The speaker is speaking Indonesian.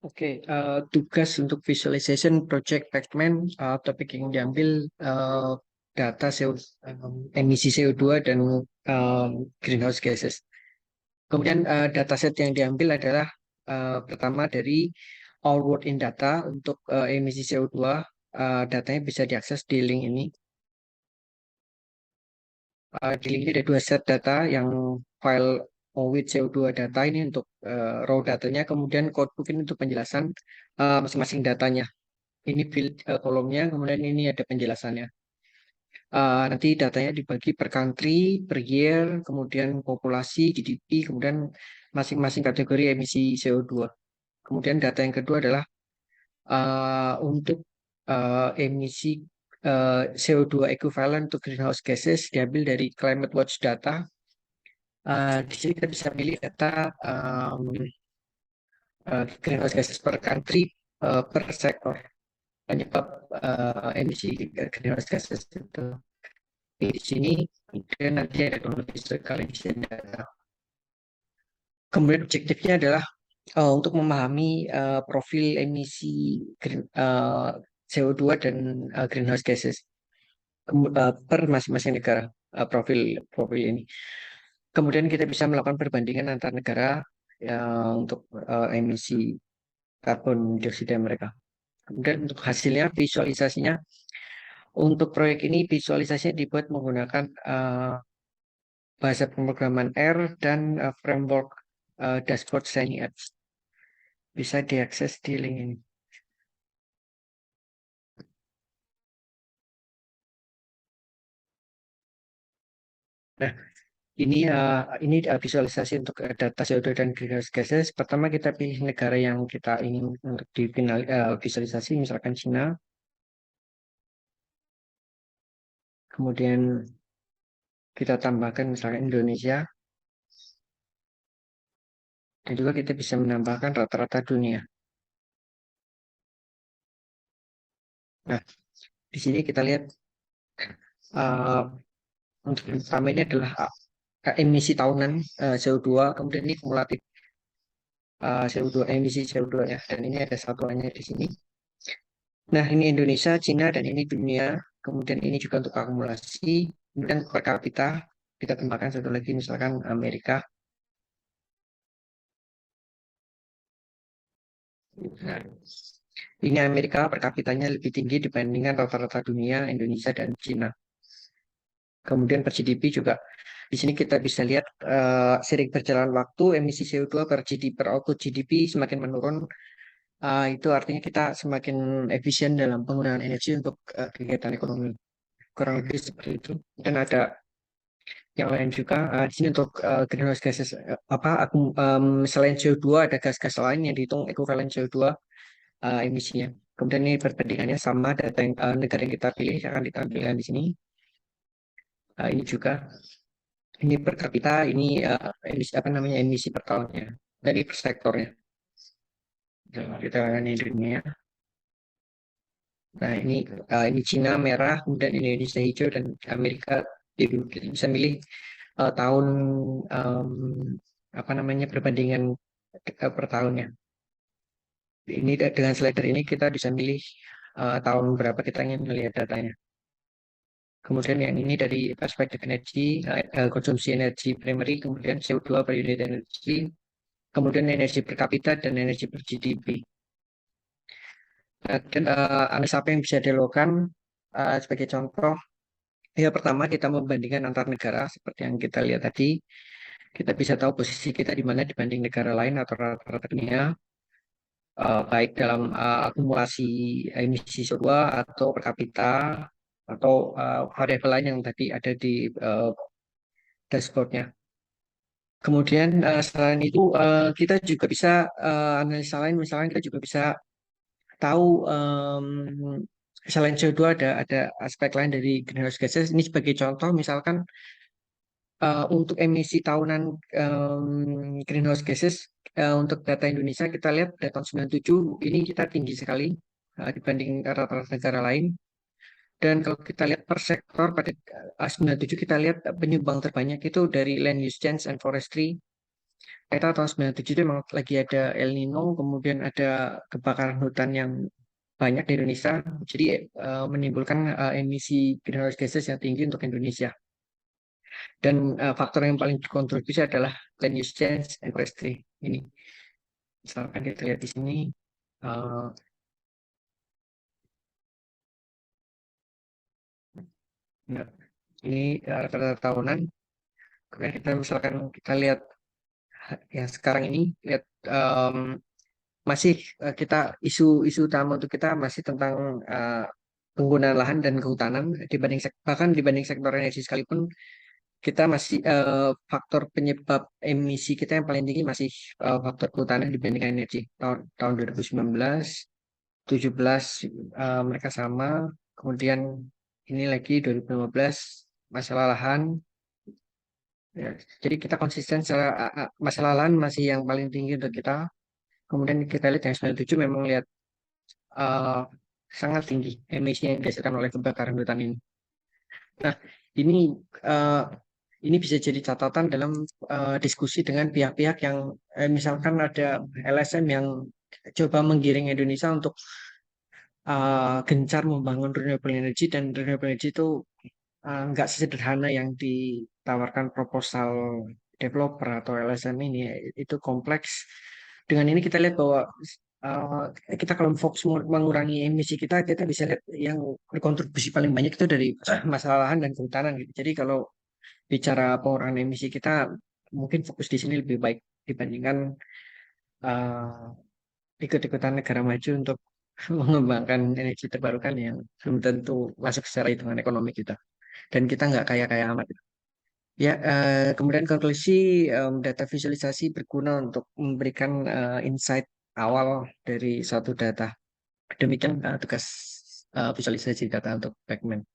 Oke, tugas untuk visualization project Pacman, topik yang diambil data emisi CO2 dan um, greenhouse gases. Kemudian dataset yang diambil adalah pertama dari All World in Data untuk emisi CO2. Datanya bisa diakses di link ini. Di link ini ada dua set data, yang file with CO2 data ini untuk raw datanya, kemudian codebook ini untuk penjelasan masing-masing datanya. Ini build kolomnya, kemudian ini ada penjelasannya. Nanti datanya dibagi per country, per year, kemudian populasi, GDP, kemudian masing-masing kategori emisi CO2. Kemudian data yang kedua adalah untuk emisi CO2 equivalent untuk greenhouse gases diambil dari Climate Watch data. Di sini kita bisa pilih data greenhouse gases per country, per sektor penyebab emisi greenhouse gases itu. Di sini kemudian nanti ada download historical emission data. Kemudian objektifnya adalah untuk memahami profil emisi CO2 dan greenhouse gases per masing-masing negara, profil profil ini. Kemudian kita bisa melakukan perbandingan antar negara untuk emisi karbon dioksida mereka. Kemudian untuk hasilnya, visualisasinya, untuk proyek ini visualisasinya dibuat menggunakan bahasa pemrograman R dan framework dashboard Shiny Apps. Bisa diakses di link ini. Nah, ini visualisasi untuk data CO2 dan greenhouse gases. Pertama kita pilih negara yang kita ingin untuk visualisasi, misalkan Cina. Kemudian kita tambahkan misalkan Indonesia. Dan juga kita bisa menambahkan rata-rata dunia. Nah, di sini kita lihat uh, untuk yang pertama ini adalah emisi tahunan CO2, kemudian ini kumulatif CO2, emisi CO2 ya, dan ini ada satuannya di sini. Nah, ini Indonesia, Cina, dan ini dunia. Kemudian ini juga untuk akumulasi. Kemudian per kapita, kita tambahkan satu lagi, misalkan Amerika. Nah, ini Amerika per kapitanya lebih tinggi dibandingkan rata-rata dunia, Indonesia, dan Cina. Kemudian per GDP juga, di sini kita bisa lihat seiring berjalan waktu, emisi CO2 per GDP, per output GDP semakin menurun. Itu artinya kita semakin efisien dalam penggunaan energi untuk kegiatan ekonomi. Kurang lebih seperti itu. Dan ada yang lain juga di sini untuk greenhouse gases selain CO2 ada gas-gas lain yang dihitung ekuivalen CO2 emisinya. Kemudian ini perbandingannya sama data yang, negara yang kita pilih akan ditampilkan di sini. Ini juga ini per kapita, ini emisi apa namanya, emisi per tahunnya dari per sektornya. Kita ini dunia. Nah, ini Cina merah, kemudian Indonesia hijau, dan Amerika biru. Kita bisa milih tahun em, apa namanya, perbandingan per tahunnya. Ini dengan slider ini kita bisa milih tahun berapa kita ingin melihat datanya. Kemudian yang ini dari perspektif energi, konsumsi energi primary, kemudian CO2 per unit energi, kemudian energi per kapita dan energi per GDP. Dan analisa apa yang bisa dilakukan sebagai contoh, ya pertama kita membandingkan antar negara seperti yang kita lihat tadi. Kita bisa tahu posisi kita di mana dibanding negara lain atau rata-rata dunia, baik dalam akumulasi emisi CO2 atau per kapita atau variabel lain yang tadi ada di dashboardnya. Kemudian selain itu kita juga bisa analisa lain, misalnya kita juga bisa tahu selain CO2 ada aspek lain dari greenhouse gases. Ini sebagai contoh, misalkan untuk emisi tahunan greenhouse gases untuk data Indonesia, kita lihat dari tahun 97 ini kita tinggi sekali dibanding rata-rata negara lain. Dan kalau kita lihat per sektor pada 97 kita lihat penyumbang terbanyak itu dari land use change and forestry. Kita tahun 97 itu memang lagi ada El Nino, kemudian ada kebakaran hutan yang banyak di Indonesia, jadi menimbulkan emisi greenhouse gases yang tinggi untuk Indonesia. Dan faktor yang paling berkontribusi adalah land use change and forestry ini. Misalkan kita lihat di sini, eh, nah, ini rata-rata tahunan. Kemudian kita misalkan kita lihat yang sekarang ini, lihat masih kita isu-isu utama untuk kita masih tentang penggunaan lahan dan kehutanan dibanding bahkan dibanding sektor energi sekalipun kita masih faktor penyebab emisi kita yang paling tinggi masih faktor kehutanan dibandingkan energi. Tahun 2019, 17 mereka sama, kemudian ini lagi 2015 masalah lahan. Ya, jadi kita konsisten secara masalah lahan masih yang paling tinggi untuk kita. Kemudian kita lihat yang 97 memang lihat eh, sangat tinggi emisi yang dihasilkan oleh kebakaran hutan ini. Nah, ini eh, ini bisa jadi catatan dalam diskusi dengan pihak-pihak yang misalkan ada LSM yang coba menggiring Indonesia untuk gencar membangun renewable energy, dan renewable energy itu nggak sesederhana yang ditawarkan proposal developer atau LSM ini. Itu kompleks. Dengan ini kita lihat bahwa kita kalau fokus mengurangi emisi kita, kita bisa lihat yang berkontribusi paling banyak itu dari masalah lahan dan kehutanan gitu. Jadi kalau bicara pengurangan emisi kita, mungkin fokus di sini lebih baik dibandingkan ikut-ikutan negara maju untuk mengembangkan energi terbarukan yang belum tentu masuk secara hitungan ekonomi kita. Dan kita nggak kaya-kaya amat. Ya, kemudian konklusi, data visualisasi berguna untuk memberikan insight awal dari suatu data. Demikian tugas visualisasi data untuk Pacman.